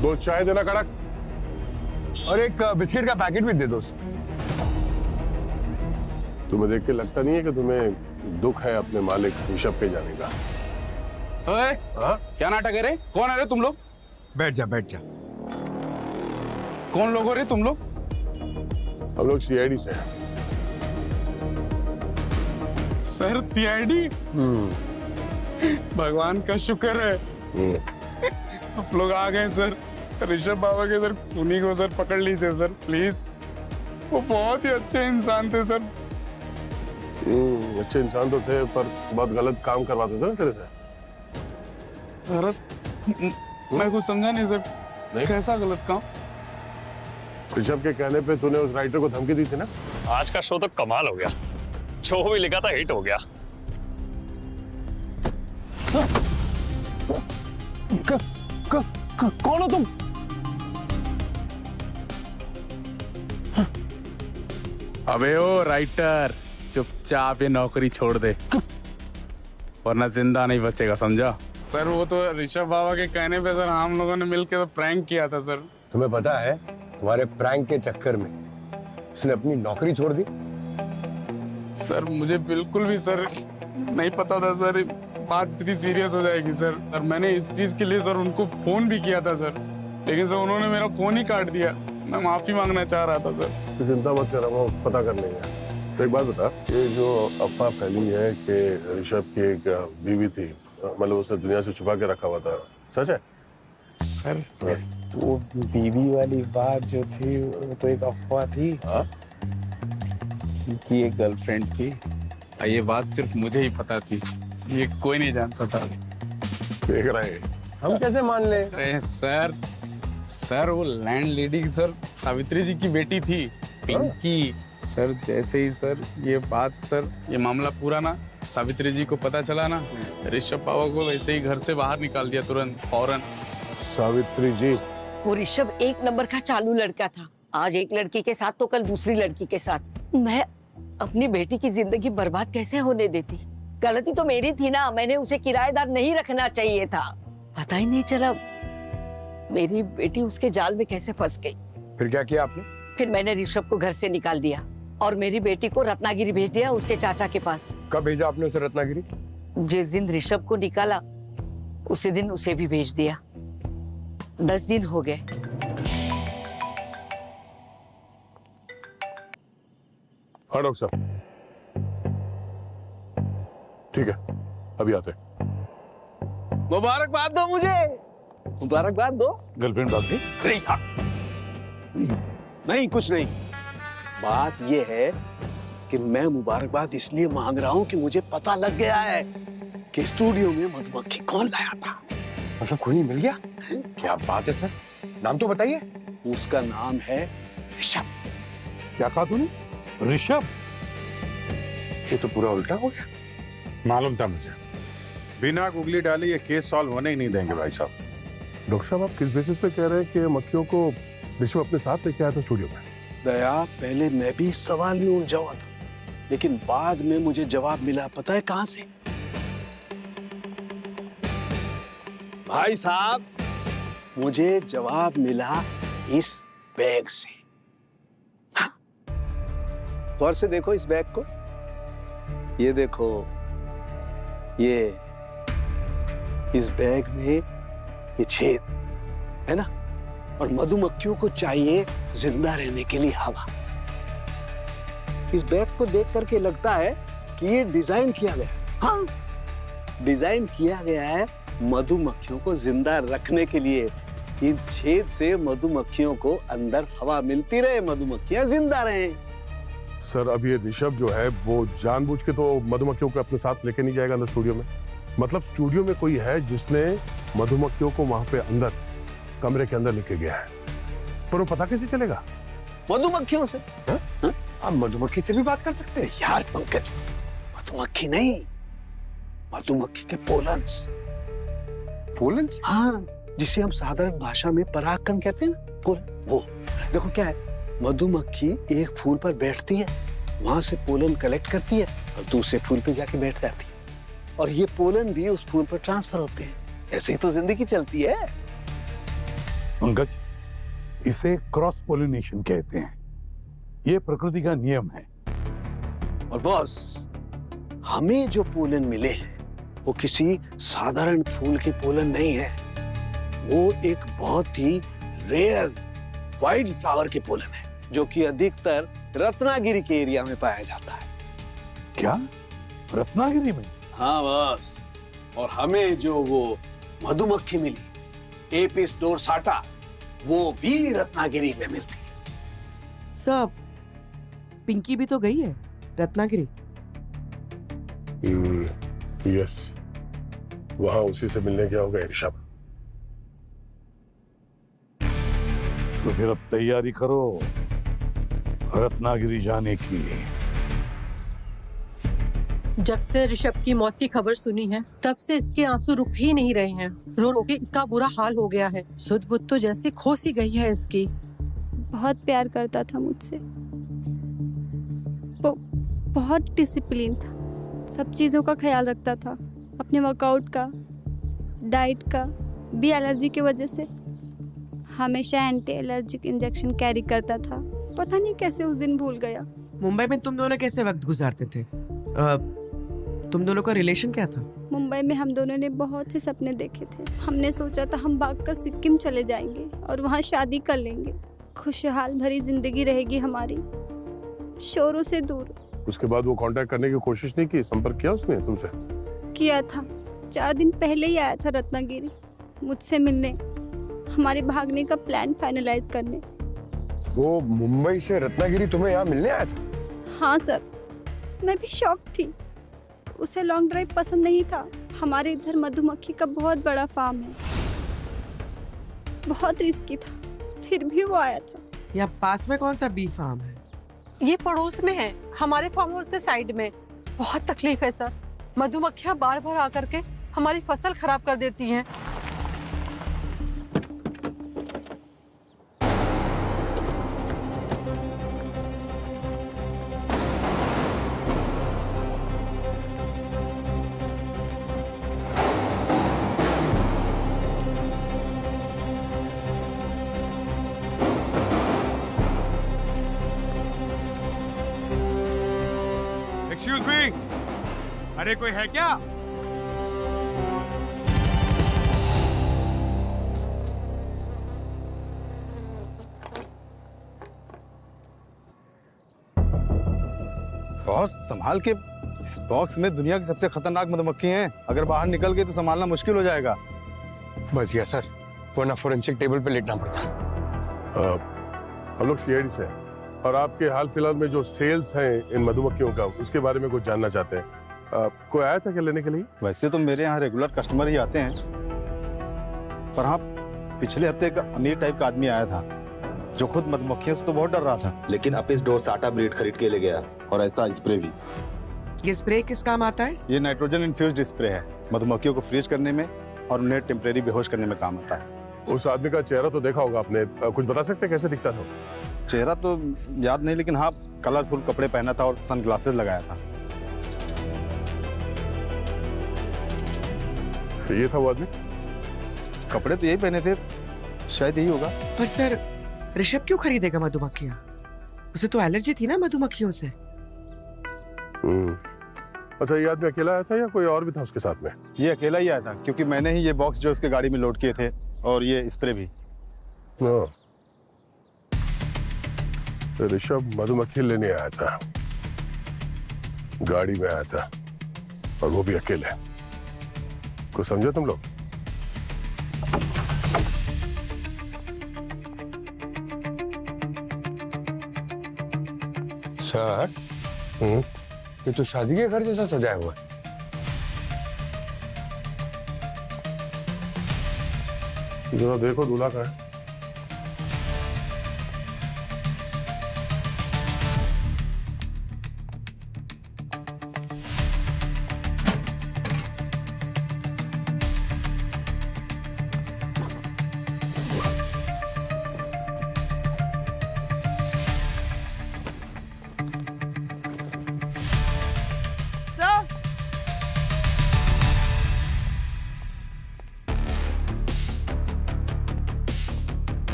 दो चाय देना कड़क, और एक बिस्किट का पैकेट भी दे दो। तुम्हें देख के लगता नहीं है कि तुम्हें दुख है अपने मालिक ऋषभ के जाने का? ओए, क्या नाटक है रे? कौन है रे तुम लोग? बैठ जा, बैठ जा। कौन लोग हो रे तुम लोग? हम लोग सीआईडी से हैं। Sir, CID? भगवान का शुक्र है आप लोग आ गए सर। ऋषभ बाबा के सर खूनी को सर पकड़ लीजिए सर, प्लीज। वो बहुत ही अच्छे इंसान थे सर। अच्छे इंसान तो थे, पर बहुत गलत काम करवाते थे ना तेरे से। मैं कुछ समझा नहीं सर। नहीं? कैसा गलत काम? ऋषभ के कहने पे तूने उस राइटर को धमकी दी थी ना? आज का शो तो कमाल हो गया, जो भी लिखा था हिट हो गया। कौन हो तुम? अबे ओ राइटर, चुपचाप ये नौकरी छोड़ दे, वरना जिंदा नहीं बचेगा, समझा? सर, वो तो ऋषभ बाबा के कहने पे सर हम लोगों ने मिलकर तो प्रैंक किया था सर। तुम्हें पता है, तुम्हारे प्रैंक के चक्कर में उसने अपनी नौकरी छोड़ दी। सर, मुझे बिल्कुल भी सर नहीं पता था सर, बात इतनी सीरियस हो जाएगी सर। और मैंने इस चीज के लिए सर उनको फोन भी किया था सर, लेकिन सर उन्होंने मेरा फोन ही काट दिया। मैं माफी मांगना चाह रहा था सर। तो चिंता मत कर, वो पता कर लेंगे। तो एक बात बता, ये जो अफवाह फैली है कि ऋषभ की एक बीवी थी, मतलब उसने दुनिया से छुपा के रखा हुआ था, सच है? सर, वो बीवी वाली बात जो थी वो तो एक अफवाह थी। कि एक गर्लफ्रेंड थी, ये बात सिर्फ मुझे ही पता थी, ये कोई नहीं जानता था। देख रहे हैं हम कैसे मान ले? अरे सर वो लैंड लेडी सर सावित्री जी की बेटी थी, पिंकी। सर, जैसे ही सर ये बात सर ये मामला पूरा ना सावित्री जी को पता चला ना, ऋषभ बाबा को वैसे ही घर से बाहर निकाल दिया तुरंत, फौरन। सावित्री जी? वो ऋषभ एक नंबर का चालू लड़का था। आज एक लड़की के साथ तो कल दूसरी लड़की के साथ। मैं अपनी बेटी की जिंदगी बर्बाद कैसे होने देती? गलती तो मेरी थी ना, मैंने उसे किराएदार नहीं रखना चाहिए था। पता ही नहीं चला मेरी बेटी उसके जाल में कैसे फंस गई। फिर क्या किया आपने? फिर मैंने ऋषभ को घर से निकाल दिया और मेरी बेटी को रत्नागिरी भेज दिया उसके चाचा के पास। कब भेजा आपने उसे रत्नागिरी? जिस दिन ऋषभ को निकाला उसी दिन उसे भी भेज दिया। 10 दिन हो गए। हाँ डॉक्टर साहब, ठीक है, अभी आते हैं। मुबारकबाद दो मुझे, मुबारकबाद दो। गर्लफ्रेंड भाग गई? अरे यार, नहीं कुछ नहीं। बात ये है कि मैं मुबारकबाद इसलिए मांग रहा हूँ कि मुझे पता लग गया है कि स्टूडियो में मधुमक्खी कौन लाया था। मतलब खूनी मिल गया? क्या बात है सर, नाम तो बताइए। उसका नाम है ऋषभ। क्या कहा तूने? ऋषभ? ये तो पूरा उल्टा हो गया। मालूम था मुझे, बिना गुगली डाले ये केस सॉल्व होने ही नहीं देंगे भाई साहब। डॉक्टर साहब, आप किस बेसिस पे कह रहे हैं कि मक्खियों को ऋषभ अपने साथ लेके आया था स्टूडियो में? दया, पहले मैं भी इस सवाल में उलझा हुआ था, लेकिन बाद में मुझे जवाब मिला। पता है कहां से? भाई साहब, मुझे जवाब मिला इस बैग से। हाँ? गौर से देखो इस बैग को। ये देखो, ये इस बैग में ये छेद है ना, और मधुमक्खियों को चाहिए जिंदा रहने के लिए हवा। इस बैग को देख करके लगता है कि ये डिजाइन किया गया, हाँ, डिजाइन किया गया है मधुमक्खियों को जिंदा रखने के लिए। इन छेद से मधुमक्खियों को अंदर हवा मिलती रहे, मधुमक्खियां जिंदा रहें। सर, अब ये ऋषभ जो है वो जानबूझ के तो मधुमक्खियों को अपने साथ लेके नहीं जाएगा अंदर स्टूडियो में। मतलब स्टूडियो में कोई है जिसने मधुमक्खियों को वहां पे अंदर कमरे के अंदर लेके गया है, पर वो पता कैसे चलेगा? मधुमक्खियों से। आप मधुमक्खी से भी बात कर सकते हैं? यार पंकज, मधुमक्खी नहीं, मधुमक्खी के पोलन्स। पोलन्स? हाँ, जिसे हम साधारण भाषा में परागकण कहते हैं ना, पोलन। वो देखो क्या है, मधुमक्खी एक फूल पर बैठती है, वहां से पोलन कलेक्ट करती है और दूसरे फूल पे जाके बैठ जाती है, और ये पोलन भी उस फूल पर ट्रांसफर होते हैं। ऐसे ही तो जिंदगी चलती है। पंकज, इसे क्रॉस पोलिनेशन कहते हैं। ये प्रकृति का नियम है। और बॉस, हमें जो पोलन मिले हैं वो किसी साधारण फूल के पोलन नहीं है, वो एक बहुत ही रेयर वाइल्ड फ्लावर के पोलन है, जो कि अधिकतर रत्नागिरी के एरिया में पाया जाता है। क्या? रत्नागिरी में? हाँ बॉस, और हमें जो वो मधुमक्खी मिली, एपिस डोरसाटा, वो भी रत्नागिरी में मिलती है। सब पिंकी भी तो गई है रत्नागिरी। यस, वहां उसी से मिलने गया होगा ऋषभ। तो फिर अब तैयारी करो रत्नागिरी जाने की। जब से ऋषभ की मौत की खबर सुनी है, तब से इसके आंसू रुक ही नहीं रहे हैं। रो रो के इसका बुरा हाल हो गया है। सुध बुध तो जैसे खो सी गई है इसकी। बहुत प्यार करता था मुझसे, वो बहुत डिसिप्लिन था, सब चीज़ों का ख्याल रखता था, अपने वर्कआउट का, डाइट का भी। एलर्जी की वजह से हमेशा एंटी एलर्जिक इंजेक्शन कैरी करता था। पता नहीं कैसे उस दिन भूल गया। मुंबई में तुम दोनों कैसे वक्त गुजारते थे? तुम दोनों का रिलेशन क्या था? मुंबई में हम दोनों ने बहुत से सपने देखे थे। हमने सोचा था हम भागकर सिक्किम चले जाएंगे और वहाँ शादी कर लेंगे। खुशहाल भरी जिंदगी रहेगी हमारी, शोरों से दूर। उसके बाद वो कांटेक्ट करने की कोशिश नहीं की? संपर्क किया उसने तुमसे? किया था, 4 दिन पहले ही आया था रत्नागिरी मुझसे मिलने, हमारे भागने का प्लान फाइनलाइज करने। वो मुंबई से रत्नागिरी तुम्हें यहाँ मिलने आया था? हाँ सर, मैं भी शॉक थी। उसे लॉन्ग ड्राइव पसंद नहीं था। हमारे इधर मधुमक्खी का बहुत बड़ा फार्म है, बहुत रिस्की था, फिर भी वो आया था। यहाँ पास में कौन सा बी फार्म है? ये पड़ोस में है, हमारे फार्म हाउस के साइड में। बहुत तकलीफ है सर, मधुमक्खियां बार बार आकर के हमारी फसल खराब कर देती हैं। एक्सक्यूज मी, अरे कोई है क्या? बॉस संभाल के इस बॉक्स में दुनिया की सबसे खतरनाक मधुमक्खी हैं। अगर बाहर निकल गई तो संभालना मुश्किल हो जाएगा। बच गया सर, वरना फोरेंसिक टेबल पे लेटना पड़ता। हम लोग सीआईडी से हैं और आपके हाल फिलहाल में जो सेल्स हैं इन मधुमक्खियों का, उसके बारे में कुछ जानना चाहते हैं। कोई आया था क्या लेने के लिए? वैसे तो मेरे यहाँ रेगुलर कस्टमर ही आते हैं, पर हाँ पिछले हफ्ते एक अमीर टाइप का आदमी आया था जो खुद मधुमक्खियों से तो बहुत डर रहा था, लेकिन अपने स्टोर से आटा ब्रीड खरीद के ले गया और ऐसा स्प्रे भी। ये स्प्रे किस काम आता है? ये नाइट्रोजन इन्फ्यूज्ड स्प्रे है, मधुमक्खियों को फ्रीज करने में और उन्हें टेम्परेरी बेहोश करने में काम आता है। उस आदमी का चेहरा तो देखा होगा आपने, कुछ बता सकते हैं कैसे दिखता था? चेहरा तो याद नहीं, लेकिन हाँ कलरफुल कपड़े पहना था और सनग्लासेस लगाया था। ये था वो आदमी? कपड़े तो यही पहने थे, शायद यही होगा। पर सर ऋषभ क्यों खरीदेगा मधुमक्खियाँ? उसे तो एलर्जी थी ना मधुमक्खियों से। अच्छा, ये आदमी अकेला आया था या कोई और भी था उसके साथ में? ये अकेला ही आया था, क्योंकि मैंने ही ये बॉक्स जो उसके गाड़ी में लोड किए थे और ये स्प्रे भी। तो ऋषभ मधुमक्खी लेने आया था, गाड़ी में आया था और वो भी अकेले। कुछ समझो तुम लोग? सर, ये तो शादी के घर जैसा सजाया हुआ है। जरा देखो दूल्हा कहाँ है?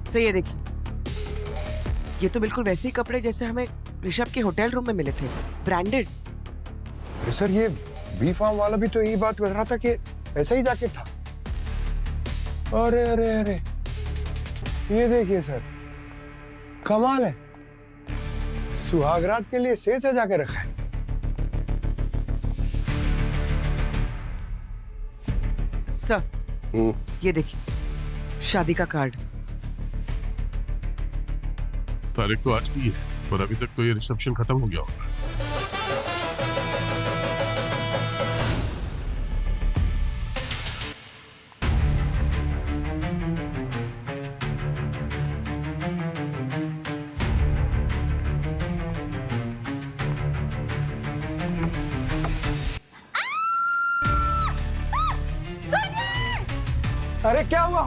सर ये देखिए, ये तो बिल्कुल वैसे ही कपड़े जैसे हमें ऋषभ के होटल रूम में मिले थे, ब्रांडेड। सर ये बी फार्म वाला भी तो यही बात कर रहा था कि ऐसा ही जैकेट था। अरे अरे अरे, ये देखिए सर, कमाल है, सुहागरात के लिए सेज सजा के रखा है। सर ये देखिए, शादी का कार्ड। तारीख तो आज की है, पर अभी तक तो ये रिसेप्शन खत्म हो गया होगा। अरे क्या हुआ?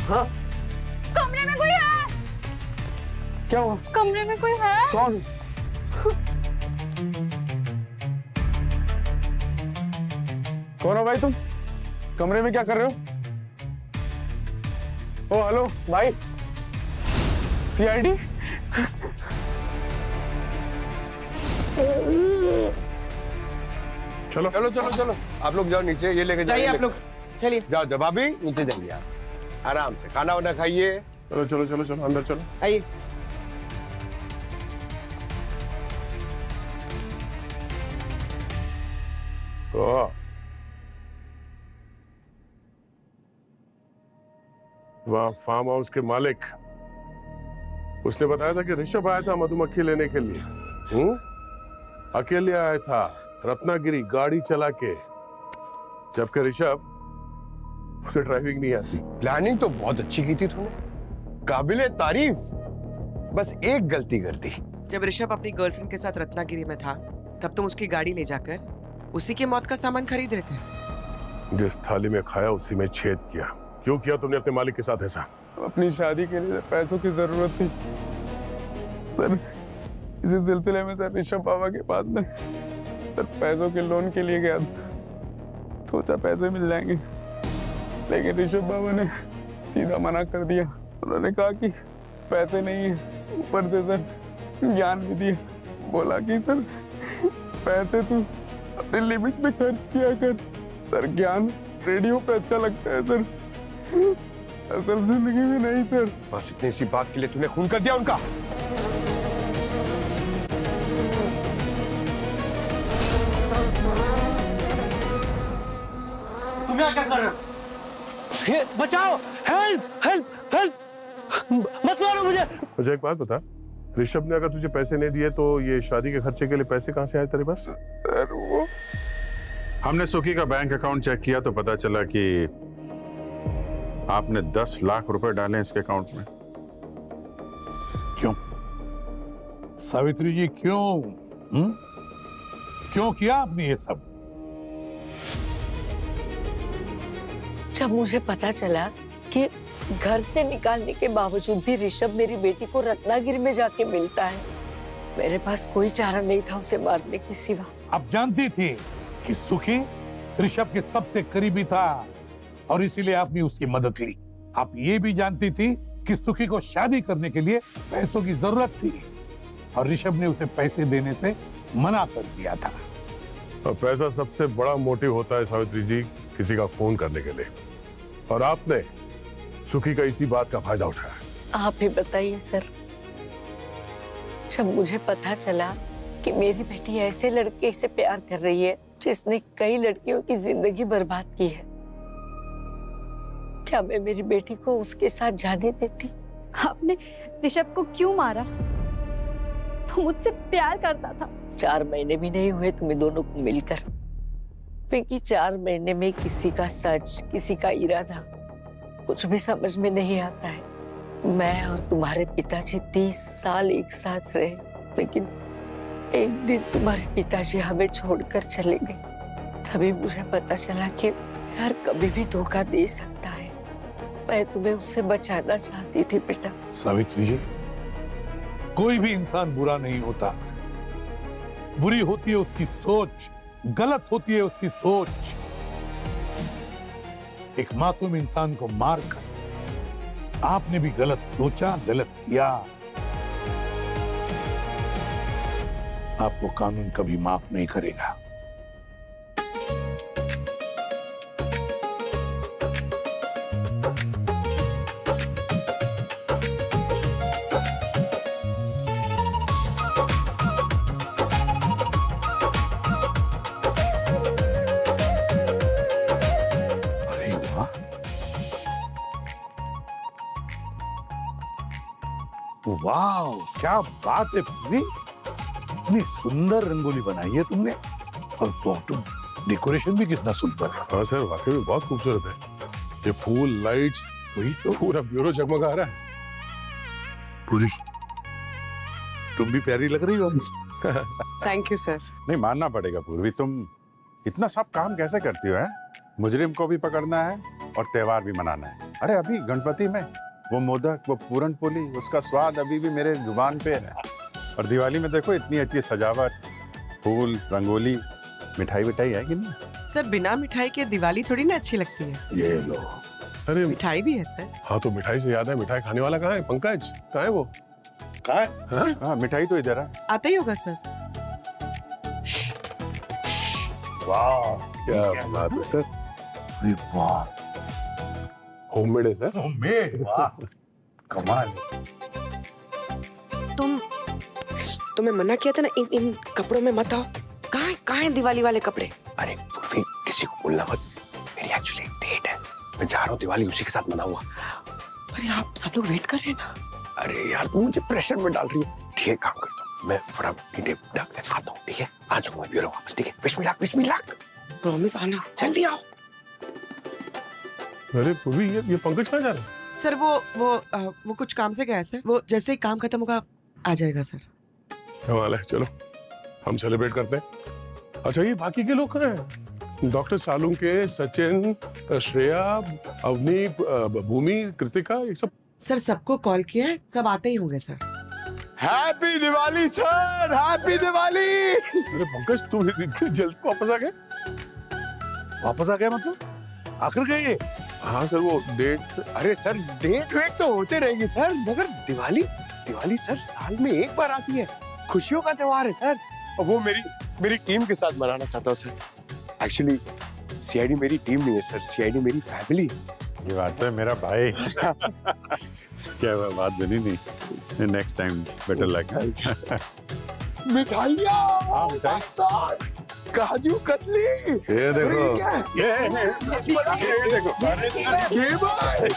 हाँ? कमरे में कोई है? क्या हुआ? कमरे में कोई है? कौन? कौन हो भाई तुम? कमरे में क्या कर रहे हो? ओ हेलो भाई, सीआईडी? चलो चलो चलो चलो, आप लोग जाओ नीचे, ये लेके जाइए आप लोग, चलिए जाओ। जब भाभी नीचे जाइए, आप आराम से खाना वाना खाइए। चलो चलो चलो चलो, अंदर चलो। आइए। वहाँ फार्म हाउस के मालिक, उसने बताया था कि ऋषभ आया था मधुमक्खी लेने के लिए। अकेले आया था, रत्नागिरी गाड़ी चला के, जबकि ऋषभ, उसे ड्राइविंग नहीं आती। प्लानिंग तो बहुत अच्छी की थी तूने, काबिले तारीफ, बस एक गलती कर दी। जब ऋषभ अपनी गर्लफ्रेंड के साथ रत्नागिरी में था, तब तुम उसकी गाड़ी ले जाकर उसी के मौत का सामान खरीद रहे थे। जिस थाली में खाया उसी में छेद किया। क्यों किया तुमने अपने मालिक के साथ ऐसा? अपनी शादी के लिए पैसों की जरूरत थी सर, इसी सिलसिले में सर ऋषभ बाबा के पास में सर पैसों के लोन के लिए गया, सोचा पैसे मिल जाएंगे, लेकिन ऋषभ बाबा ने सीधा मना कर दिया। उन्होंने कहा कि पैसे नहीं है, ऊपर से सर ज्ञान भी दिया, बोला कि सर पैसे तू अपने लिमिट में खर्च किया कर। सर ज्ञान रेडियो पे अच्छा लगता है सर, असल जिंदगी में नहीं सर। बस इतनी सी बात के लिए तूने खून कर दिया उनका। तुम यहाँ क्या कर रहे हो? ये बचाओ, हेल्प हेल्प हेल्प, मत मारो मुझे। मुझे एक बात बता, ऋषभ ने अगर तुझे पैसे नहीं दिए तो ये शादी के खर्चे के लिए पैसे कहाँ से आए तेरे पास? वो हमने सुखी का बैंक अकाउंट चेक किया तो पता चला कि आपने 10 लाख रुपए डाले इसके अकाउंट में। क्यों सावित्री जी, क्यों? क्यों किया आपने ये सब? जब मुझे पता चला कि घर से निकालने के बावजूद भी ऋषभ मेरी बेटी को रत्नागिरी में जाके मिलता है, मेरे पास कोई चारा नहीं था उसे मारने के सिवा। आप जानती थी कि सुखी ऋषभ के सबसे करीबी था और इसीलिए आपने उसकी मदद ली। आप ये भी जानती थी कि सुखी को शादी करने के लिए पैसों की जरूरत थी और ऋषभ ने उसे पैसे देने से मना कर दिया था। और पैसा सबसे बड़ा मोटिव होता है सावित्री जी, किसी का फोन करने के लिए, और आपने सुखी का इसी बात का फायदा उठाया। आप ही बताइए सर, जब मुझे पता चला कि मेरी बेटी ऐसे लड़के से प्यार कर रही है जिसने कई लड़कियों की जिंदगी बर्बाद की है, क्या मैं मेरी बेटी को उसके साथ जाने देती? आपने ऋषभ को क्यों मारा? वो मुझसे प्यार करता था। 4 महीने भी नहीं हुए तुम्हें दोनों को मिलकर, क्योंकि 4 महीने में किसी का सच, किसी का इरादा कुछ भी समझ में नहीं आता है। मैं और तुम्हारे पिताजी 30 साल एक साथ रहे, लेकिन एक दिन तुम्हारे पिताजी हमें छोड़कर चले गए। तभी मुझे पता चला कि प्यार कभी भी धोखा दे सकता है। मैं तुम्हें उससे बचाना चाहती थी बेटा। सावित्री जी, कोई भी इंसान बुरा नहीं होता, बुरी होती है उसकी सोच, गलत होती है उसकी सोच। एक मासूम इंसान को मारकर आपने भी गलत सोचा, गलत किया। आपको कानून कभी माफ नहीं करेगा। वाह, क्या बात है पूरी, इतनी सुंदर रंगोली बनाई है तुमने, और बॉटम डेकोरेशन भी कितना सुंदर है। हाँ सर, वाकई में बहुत खूबसूरत है। ये फूल, लाइट्स, वही तो पूरा ब्यूरो जगमगा रहा है। पूरी, तुम भी प्यारी लग रही हो। Thank you sir. नहीं, मानना पड़ेगा पूर्वी, तुम इतना सब काम कैसे करती हो? मुजरिम को भी पकड़ना है और त्योहार भी मनाना है। अरे अभी गणपति में वो मोदक, वो पूरन पोली, उसका स्वाद अभी भी मेरे जुबान पे है। और दिवाली में देखो इतनी अच्छी सजावट, फूल, रंगोली, मिठाई विठाई है कि नहीं? सर बिना मिठाई के दिवाली थोड़ी ना अच्छी लगती है। ये लो। अरे मिठाई भी है सर। हाँ, तो मिठाई से याद है, मिठाई खाने वाला कहाँ है? पंकज कहाँ है वो? कहाँ है? हाँ, मिठाई तो इधर है। आता ही होगा सर। वाह, क्या बात है सर। वाह, होममेड है सर। होममेड, वाह, कमाल। तुम्हें मना किया था ना इन कपड़ों में मत आओ। कहाँ है दिवाली वाले कपड़े? अरे पूर्वी, किसी को बोलना मत, मेरी एक्चुअली डेट है, मैं जा रहा हूँ दिवाली उसी के साथ मनाऊंगा। अरे आप सब लोग वेट कर रहे हैं ना। अरे यार, तू मुझे प्रेशर में डाल रही है। ठीक है, काम करता हूँ, मैं फटाफट डेट डाल के आता हूँ। ठीक है, आ जाऊंगा ब्यूरो वापस। ठीक है, विश मी लक। प्रॉमिस आना, जल्दी आओ। अरे पूर्वी, ये पंकज कहाँ जा रहा है? सर वो कुछ काम से गया है सर। वो जैसे ही काम खत्म होगा आ जाएगा सर। कमाल है, चलो हम सेलिब्रेट करते हैं। अच्छा, ये बाकी के लोग कहाँ हैं? डॉक्टर सालुंके, सचिन, श्रेया, अवनी, भूमि, कृतिका, ये सब? सर सबको कॉल किया है, सब आते ही होंगे sir. Happy Diwali sir, happy Diwali. अरे पंकज, तुम इतनी जल्द वापस आ गए? वापस आ गए मतलब आखिर गए? हाँ सर, वो डेट। अरे सर, डेट वेट तो होते रहेंगे सर, मगर दिवाली सर साल में एक बार आती है, खुशियों का त्योहार है सर, और वो मेरी टीम के साथ मनाना चाहता हूँ सर। एक्चुअली सीआईडी मेरी टीम नहीं है सर, सीआईडी मेरी फैमिली। ये बात है मेरा भाई। क्या बात बनी नहीं। Next time better luck. मिठाइयाँ। काजू कतली। ये देखो, क्या है? ये देखो, ये भाई